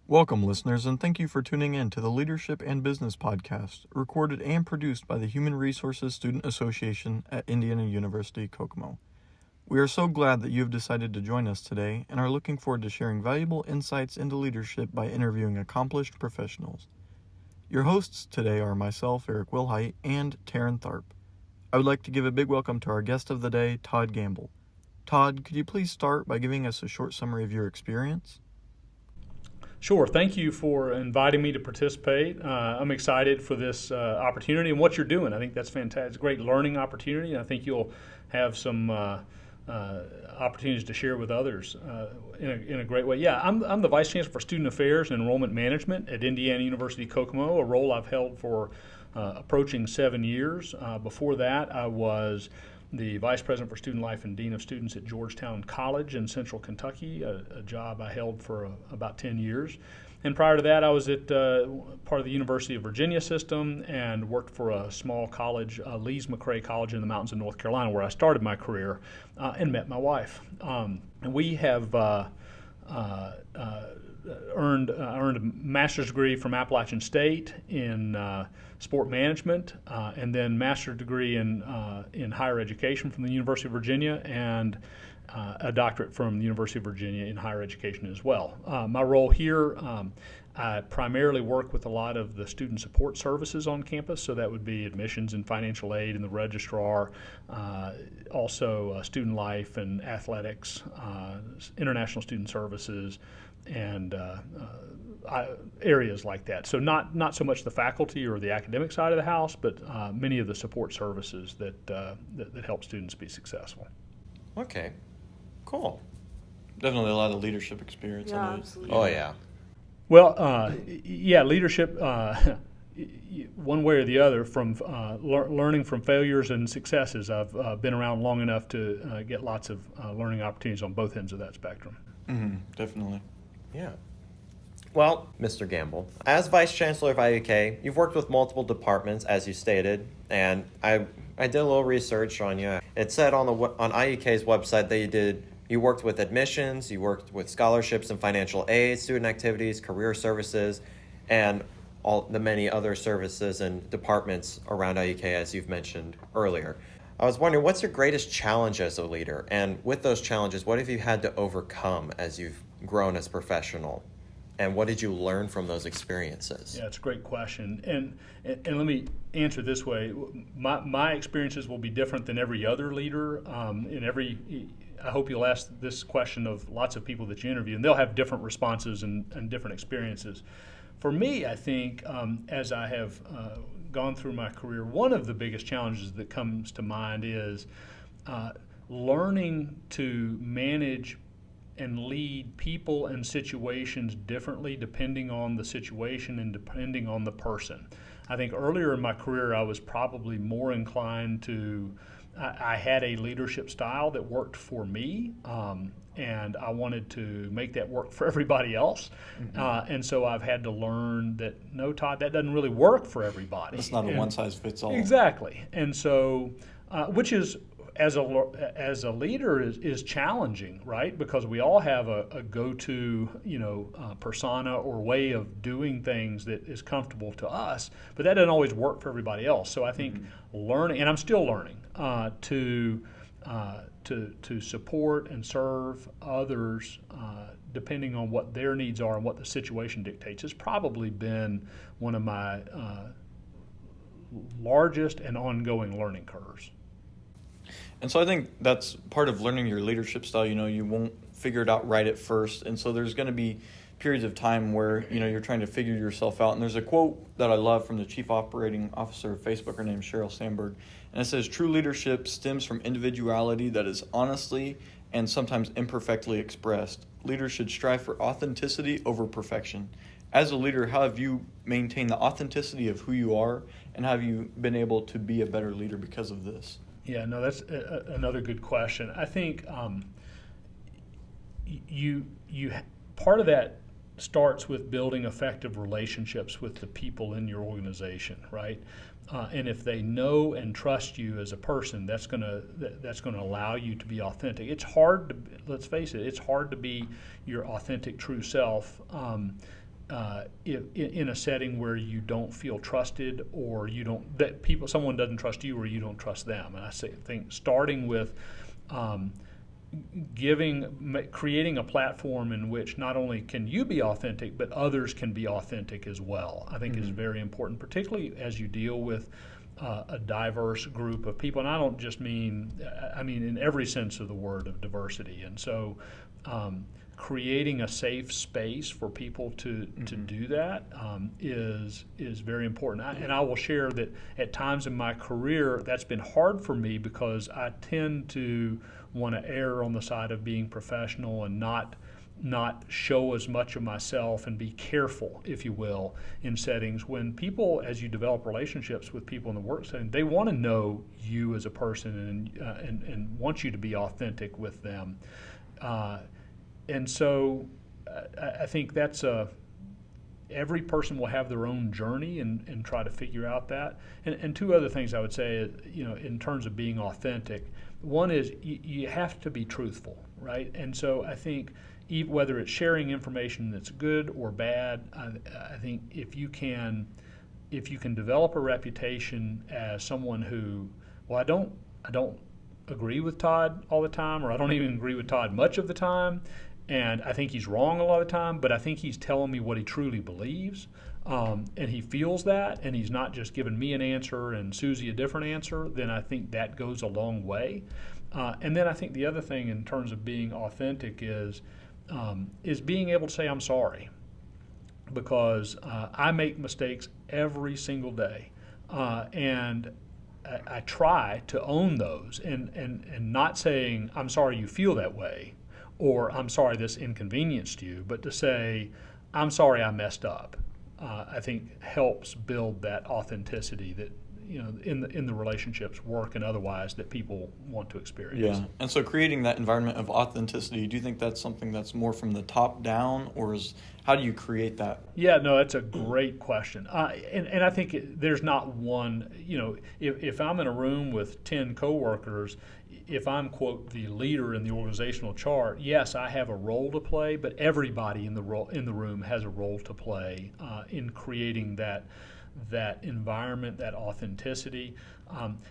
Welcome, listeners, and thank you for tuning in to the Leadership and Business Podcast, recorded and produced by the Human Resources Student Association at Indiana University, Kokomo. We are so glad that you have decided to join us today and are looking forward to sharing valuable insights into leadership by interviewing accomplished professionals. Your hosts today are myself, Eric Willhite, and Terin Tharp. I would like to give a big welcome to our guest of the day, Todd Gambill. Todd, could you please start by giving us a short summary of your experience? Sure. Thank you for inviting me to participate. I'm excited for this opportunity and what you're doing. I think that's fantastic. It's a great learning opportunity, and I think you'll have some opportunities to share with others in a great way. Yeah, I'm the Vice Chancellor for Student Affairs and Enrollment Management at Indiana University, Kokomo, a role I've held for approaching 7 years. Before that, I was the Vice President for Student Life and Dean of Students at Georgetown College in Central Kentucky, a job I held for about 10 years. And prior to that, I was at part of the University of Virginia system and worked for a small college, Lees McRae College in the mountains of North Carolina, where I started my career and met my wife. And we have earned a master's degree from Appalachian State in sport management, and then master's degree in higher education from the University of Virginia, and a doctorate from the University of Virginia in higher education as well. My role here, I primarily work with a lot of the student support services on campus, so that would be admissions and financial aid and the registrar, also student life and athletics, international student services, and areas like that. So not so much the faculty or the academic side of the house, but many of the support services that help students be successful. Okay, cool. Definitely a lot of leadership experience. Yeah, absolutely. Oh, yeah. Well, leadership, one way or the other, from learning from failures and successes. I've been around long enough to get lots of learning opportunities on both ends of that spectrum. Definitely. Yeah. Well, Mr. Gambill, as Vice Chancellor of IUK, you've worked with multiple departments, as you stated, and I did a little research on you. It said on IUK's website that you worked with admissions, you worked with scholarships and financial aid, student activities, career services, and all the many other services and departments around IUK, as you've mentioned earlier. I was wondering, what's your greatest challenge as a leader? And with those challenges, what have you had to overcome as you've grown as a professional? And what did you learn from those experiences? Yeah, it's a great question. And let me answer this way. My experiences will be different than every other leader. I hope you'll ask this question of lots of people that you interview, and they'll have different responses and different experiences. For me, I think as I have gone through my career, one of the biggest challenges that comes to mind is learning to manage and lead people and situations differently depending on the situation and depending on the person. I think earlier in my career I was probably more inclined to, I had a leadership style that worked for me, and I wanted to make that work for everybody else. And so I've had to learn that, no, Todd, that doesn't really work for everybody. It's not a one-size-fits-all. Exactly. And so, which is, as a leader is challenging, right? Because we all have a go-to, persona or way of doing things that is comfortable to us, but that doesn't always work for everybody else. So I think learning, and I'm still learning, to support and serve others depending on what their needs are and what the situation dictates has probably been one of my largest and ongoing learning curves. And so I think that's part of learning your leadership style. You won't figure it out right at first. And so there's going to be periods of time where, you're trying to figure yourself out. And there's a quote that I love from the Chief Operating Officer of Facebook. Her name is Sheryl Sandberg. And it says, "True leadership stems from individuality that is honestly and sometimes imperfectly expressed. Leaders should strive for authenticity over perfection." As a leader, how have you maintained the authenticity of who you are, and have you been able to be a better leader because of this? Yeah, no, that's another good question. I think you part of that starts with building effective relationships with the people in your organization, right? And if they know and trust you as a person, that's gonna allow you to be authentic. It's hard to, let's face it, it's hard to be your authentic, true self in a setting where you don't feel trusted, or someone doesn't trust you, or you don't trust them. And I think starting with creating a platform in which not only can you be authentic, but others can be authentic as well, I think is very important, particularly as you deal with a diverse group of people. And I don't just mean, I mean in every sense of the word of diversity. And so creating a safe space for people to do that is very important. And I will share that at times in my career that's been hard for me, because I tend to want to err on the side of being professional and not show as much of myself, and be careful, if you will, in settings when people, as you develop relationships with people in the work setting, they want to know you as a person and want you to be authentic with them. And so I think that's every person will have their own journey and try to figure out that. And two other things I would say, in terms of being authentic. One is you have to be truthful, right? And so I think whether it's sharing information that's good or bad, I think if you can develop a reputation as someone who, well, I don't agree with Todd all the time, or I don't even agree with Todd much of the time, and I think he's wrong a lot of the time, but I think he's telling me what he truly believes, and he feels that, and he's not just giving me an answer and Susie a different answer, then I think that goes a long way. And then I think the other thing in terms of being authentic is being able to say I'm sorry, because I make mistakes every single day, and I try to own those, and not saying I'm sorry you feel that way, or I'm sorry this inconvenienced you, but to say I'm sorry I messed up, I think helps build that authenticity that in the relationships, work and otherwise, that people want to experience. Yeah, and so creating that environment of authenticity, do you think that's something that's more from the top down, or how do you create that? Yeah, no, that's a great question. And I think there's not one, if I'm in a room with 10 coworkers, if I'm, quote, the leader in the organizational chart, yes, I have a role to play, but everybody in the room has a role to play in creating that environment, that authenticity.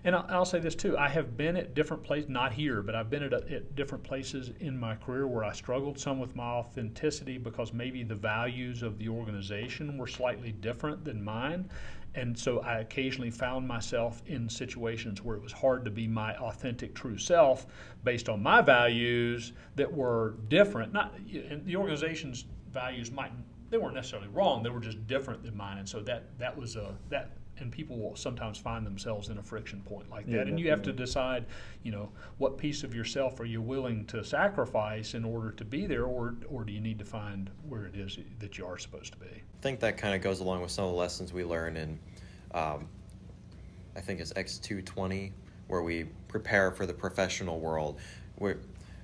And I'll say this too, I have been at different places, not here, but I've been at different places in my career where I struggled some with my authenticity because maybe the values of the organization were slightly different than mine. And so I occasionally found myself in situations where it was hard to be my authentic, true self based on my values that were different. And the organization's values they weren't necessarily wrong, they were just different than mine. And so that was and people will sometimes find themselves in a friction point like that. Yeah, and you have to decide, what piece of yourself are you willing to sacrifice in order to be there, or do you need to find where it is that you are supposed to be? I think that kind of goes along with some of the lessons we learn in, I think it's X220, where we prepare for the professional world.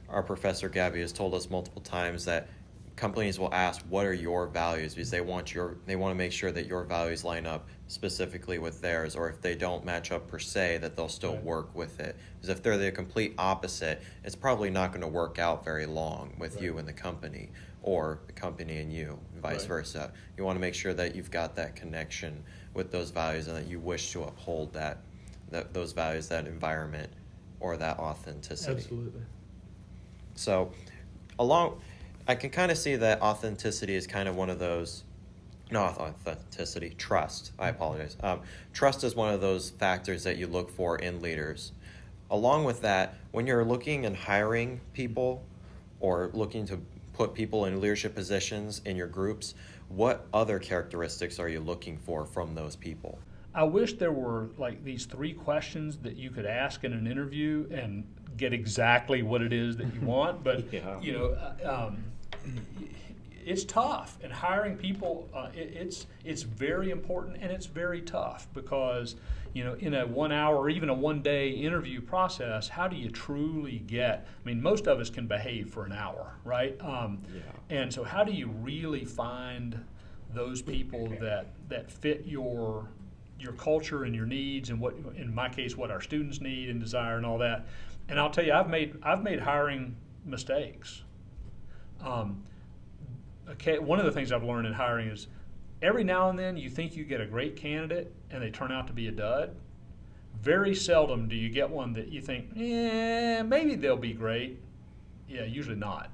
Our professor Gabby has told us multiple times that companies will ask, what are your values? Because they want to make sure that your values line up specifically with theirs, or if they don't match up per se, that they'll still work with it. Because if they're the complete opposite, it's probably not going to work out very long with you and the company, or the company and you, and vice versa. You want to make sure that you've got that connection with those values, and that you wish to uphold those values, that environment, or that authenticity. Absolutely. So I can kind of see that authenticity is kind of one of those, not authenticity, trust. I apologize. Trust is one of those factors that you look for in leaders. Along with that, when you're looking and hiring people, or looking to put people in leadership positions in your groups, what other characteristics are you looking for from those people? I wish there were like these 3 questions that you could ask in an interview and get exactly what it is that you want, but it's tough, and hiring people, it's very important, and it's very tough because in a 1 hour or even a 1 day interview process, how do you truly most of us can behave for an hour, right? And so how do you really find those people that fit your culture and your needs, and what, in my case, what our students need and desire and all that. And I'll tell you, I've made hiring mistakes. one of the things I've learned in hiring is every now and then you think you get a great candidate and they turn out to be a dud. Very seldom do you get one that you think, maybe they'll be great. Yeah, usually not.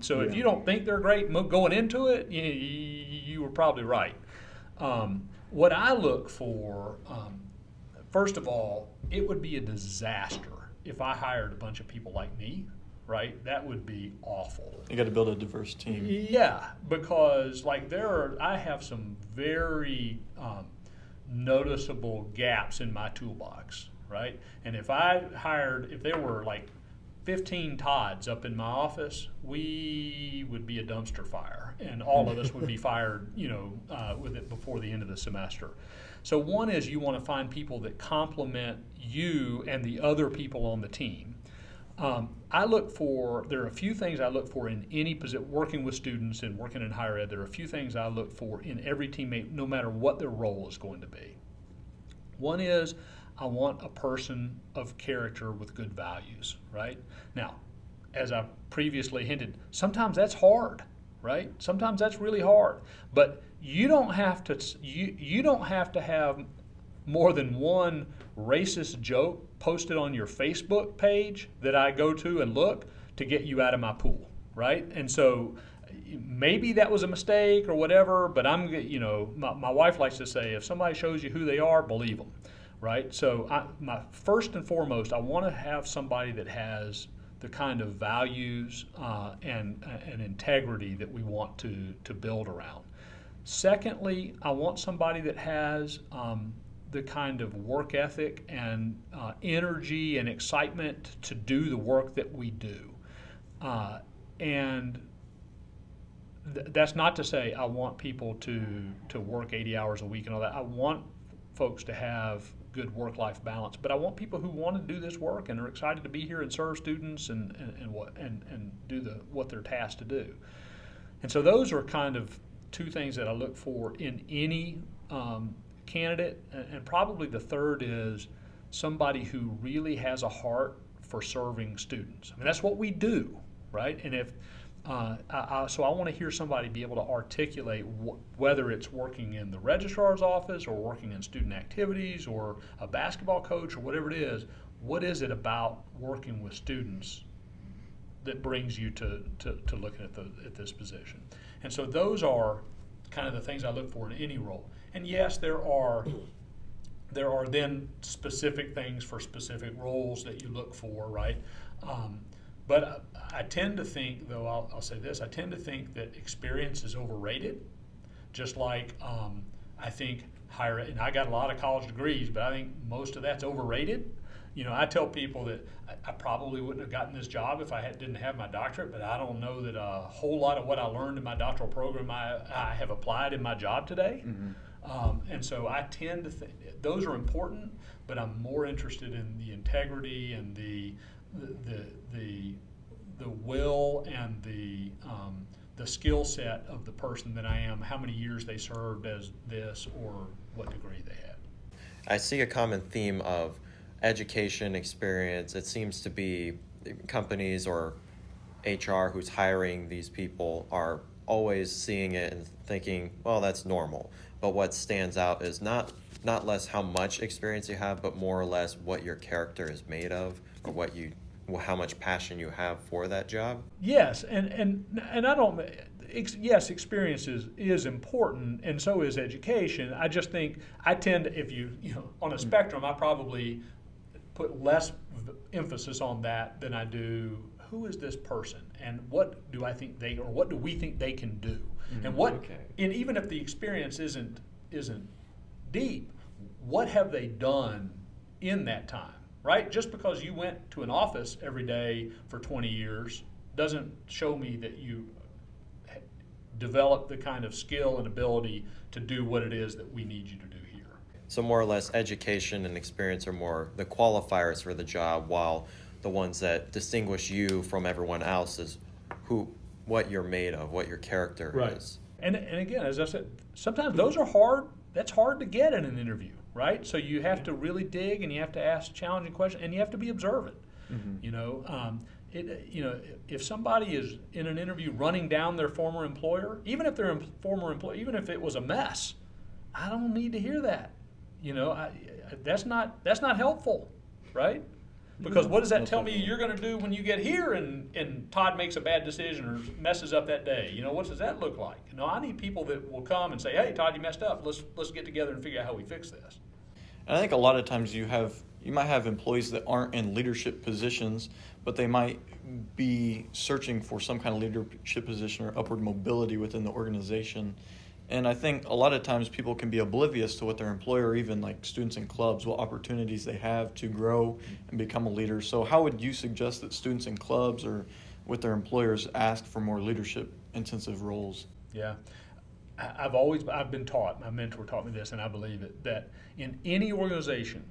So if you don't think they're great going into it, you were probably right. What I look for, first of all, it would be a disaster if I hired a bunch of people like me, right? That would be awful. You got to build a diverse team. Yeah, because I have some very noticeable gaps in my toolbox, right? And if there were like 15 Todds up in my office, we would be a dumpster fire, and all of us would be fired, with it before the end of the semester. So one is you want to find people that complement you and the other people on the team. There are a few things I look for in any position, working with students and working in higher ed. There are a few things I look for in every teammate, no matter what their role is going to be. One is I want a person of character with good values, right? Now, as I previously hinted, sometimes that's hard, right? Sometimes that's really hard. But you don't have to have more than one racist joke posted on your Facebook page that I go to and look to get you out of my pool, right? And so maybe that was a mistake or whatever, but my wife likes to say, if somebody shows you who they are, believe them, right? So first and foremost, I want to have somebody that has the kind of values and integrity that we want to build around. Secondly, I want somebody that has the kind of work ethic and energy and excitement to do the work that we do. That's not to say I want people to work 80 hours a week and all that. I want folks to have good work-life balance, but I want people who want to do this work and are excited to be here and serve students and do what they're tasked to do. And so those are kind of two things that I look for in any candidate, and probably the third is somebody who really has a heart for serving students. I mean, that's what we do, right? And if so I want to hear somebody be able to articulate whether it's working in the registrar's office or working in student activities or a basketball coach or whatever it is, what is it about working with students that brings you to looking at this position? And so those are kind of the things I look for in any role. And yes, there are then specific things for specific roles that you look for, right? But I tend to think, though, I'll say this, I tend to think that experience is overrated, just like I think higher ed, and I got a lot of college degrees, but I think most of that's overrated. I tell people that I probably wouldn't have gotten this job if I didn't have my doctorate, but I don't know that a whole lot of what I learned in my doctoral program I have applied in my job today. Mm-hmm. And so I tend to think those are important, but I'm more interested in the integrity and the will and the skill set of the person than I am how many years they served as this or what degree they had. I see a common theme of education experience. It seems to be companies or HR who's hiring these people are always seeing it and thinking, well, that's normal. But what stands out is not less how much experience you have, but more or less what your character is made of or how much passion you have for that job. Yes, and I don't. Yes, experience is important, and so is education. I just think I tend to, if you on a spectrum, I probably put less emphasis on that than I do who is this person and what do we think they can do, and and even if the experience isn't deep, what have they done in that time? Right? Just because you went to an office every day for 20 years doesn't show me that you develop the kind of skill and ability to do what it is that we need you to do here. So more or less education and experience are more the qualifiers for the job, while the ones that distinguish you from everyone else is what you're made of, what your character is. And again, as I said, sometimes those are hard. That's hard to get in an interview. Right, so you have to really dig, and you have to ask challenging questions, and you have to be observant. Mm-hmm. if somebody is in an interview running down their former employer, even if their former employer, even if it was a mess, I don't need to hear that. That's not helpful, right? Because what does that tell me you're going to do when you get here and Todd makes a bad decision or messes up that day? What does that look like? I need people that will come and say, hey, Todd, you messed up. Let's get together and figure out how we fix this. And I think a lot of times you might have employees that aren't in leadership positions, but they might be searching for some kind of leadership position or upward mobility within the organization. And I think a lot of times people can be oblivious to what their employer, or even like students in clubs, what opportunities they have to grow and become a leader. So how would you suggest that students in clubs or with their employers ask for more leadership intensive roles? Yeah. I've been taught, my mentor taught me this, and I believe it, that in any organization,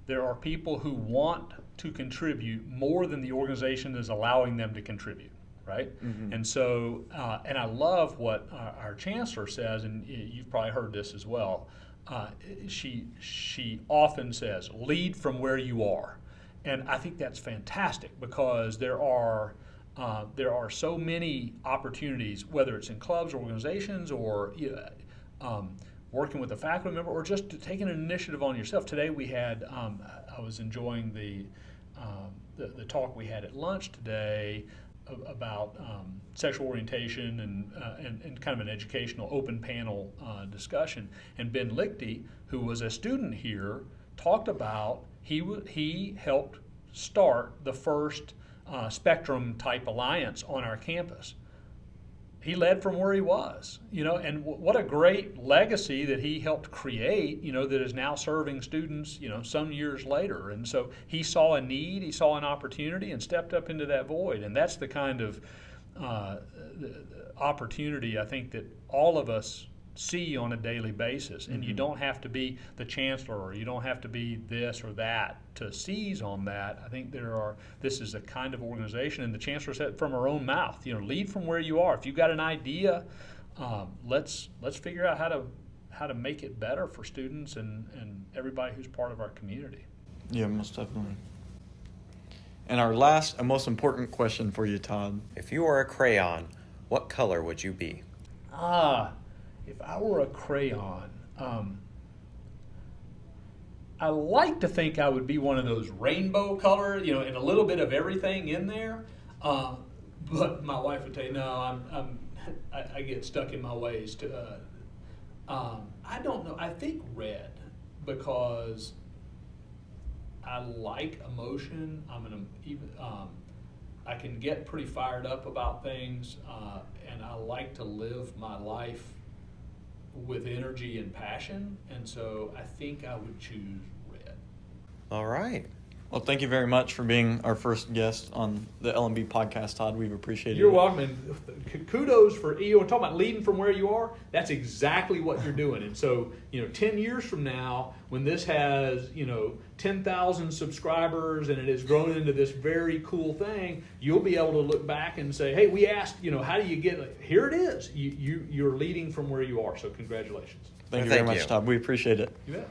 there are people who want to contribute more than the organization is allowing them to contribute, right? Mm-hmm. And so, and I love what our Chancellor says, and you've probably heard this as well. She often says, lead from where you are. And I think that's fantastic, because there are so many opportunities, whether it's in clubs or organizations or working with a faculty member, or just to take an initiative on yourself. Today we had, I was enjoying the talk we had at lunch today about sexual orientation and kind of an educational open panel discussion. And Ben Lichty, who was a student here, talked about he helped start the first Spectrum type alliance on our campus. He led from where he was, and what a great legacy that he helped create, that is now serving students, some years later. And so he saw a need, he saw an opportunity, and stepped up into that void. And that's the kind of opportunity I think that all of us see on a daily basis. And you don't have to be the chancellor, or you don't have to be this or that to seize on that. I think this is a kind of organization, and the chancellor said from her own mouth, lead from where you are. If you've got an idea, let's figure out how to make it better for students and everybody who's part of our community. Yeah, most definitely. And our last and most important question for you, Todd. If you were a crayon, what color would you be? If I were a crayon, I like to think I would be one of those rainbow color, and a little bit of everything in there. But my wife would tell you, no, I get stuck in my ways. I don't know. I think red, because I like emotion. I can get pretty fired up about things, and I like to live my life with energy and passion, and so I think I would choose red. All right. Well, thank you very much for being our first guest on the LMB podcast, Todd. We've appreciated it. You're welcome, and kudos for talking about leading from where you are. That's exactly what you're doing. And so, 10 years from now, when this has, 10,000 subscribers and it has grown into this very cool thing, you'll be able to look back and say, hey, we asked, how do you get it? Here it is. You're leading from where you are. So congratulations. Thank you very much, Todd. We appreciate it. You bet.